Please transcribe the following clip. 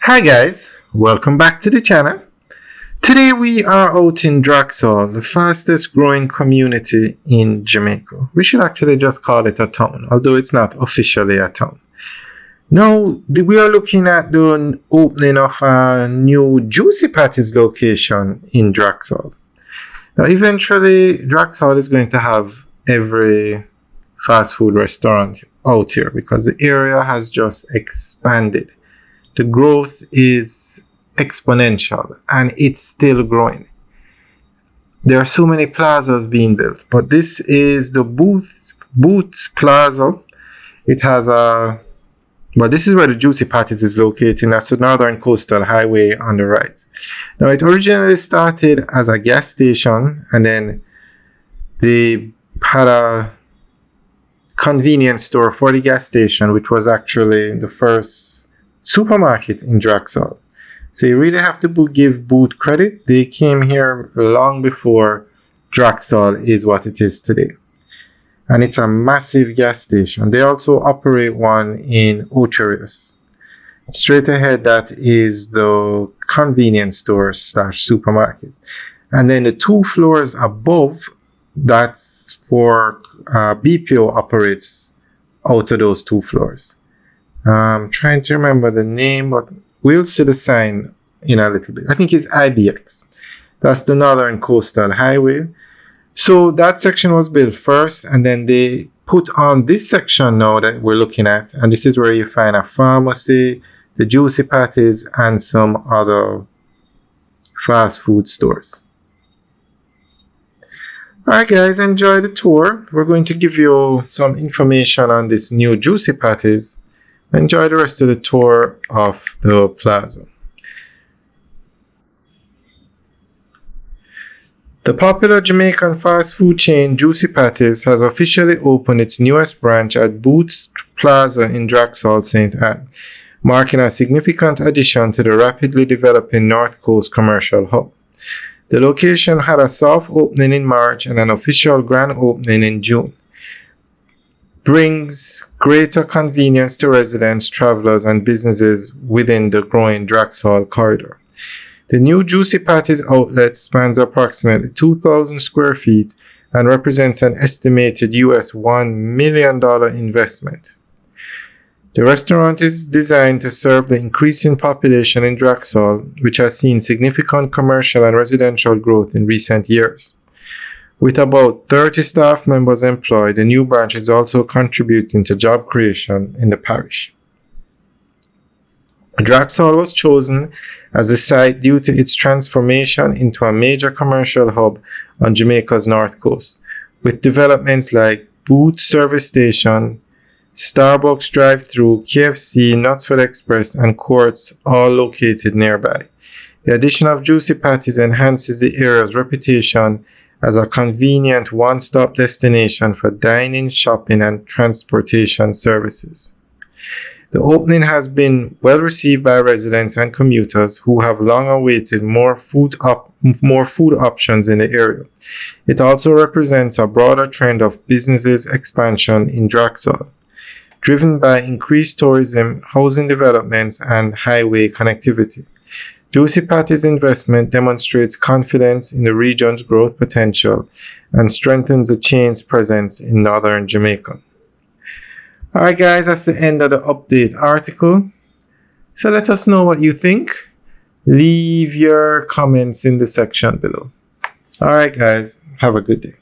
Hi guys, welcome back to the channel. Today we are out in Draxol, the fastest growing community in Jamaica. We should actually just call it a town, although it's not officially a town. Now we are looking at the opening of a new Juicy Patties location in Draxol. Now eventually Draxol is going to have every fast food restaurant out here because the area has just expanded. The growth is exponential and it's still growing. There are so many plazas being built, but this is the Boots Plaza. It has this is where the Juicy Patties is located. That's the Northern Coastal Highway on the right. Now it originally started as a gas station, and then they had a convenience store for the gas station, which was actually the first supermarket in Draxol. So you really have to give Boot credit. They came here long before Draxol is what it is today. And it's a massive gas station. They also operate one in Ocherius. Straight ahead, that is the convenience store / supermarket. And then the 2 floors above, that's for BPO operates out of those 2 floors. I'm trying to remember the name, but we'll see the sign in a little bit. I think it's IBX. That's the Northern Coastal Highway. So that section was built first, and then they put on this section now that we're looking at, and this is where you find a pharmacy, the Juicy Patties, and some other fast food stores. Alright guys, enjoy the tour. We're going to give you some information on this new Juicy Patties. Enjoy the rest of the tour of the plaza. The popular Jamaican fast food chain Juicy Patties has officially opened its newest branch at Boots Plaza in Draxol, St. Ann, marking a significant addition to the rapidly developing North Coast commercial hub. The location had a soft opening in March and an official grand opening in June. Brings greater convenience to residents, travelers, and businesses within the growing Draxol corridor. The new Juicy Patties outlet spans approximately 2,000 square feet and represents an estimated US $1 million investment. The restaurant is designed to serve the increasing population in Draxol, which has seen significant commercial and residential growth in recent years. With about 30 staff members employed, the new branch is also contributing to job creation in the parish. Draxol was chosen as a site due to its transformation into a major commercial hub on Jamaica's north coast, with developments like Boots Service Station, Starbucks drive-thru, KFC, Knutsford Express, and Courts all located nearby. The addition of Juicy Patties enhances the area's reputation as a convenient one-stop destination for dining, shopping, and transportation services. The opening has been well received by residents and commuters who have long awaited more food options in the area. It also represents a broader trend of businesses expansion in Draxol, driven by increased tourism, housing developments, and highway connectivity. Juicy Patties' investment demonstrates confidence in the region's growth potential and strengthens the chain's presence in northern Jamaica. Alright guys, that's the end of the update article. So let us know what you think. Leave your comments in the section below. Alright guys, have a good day.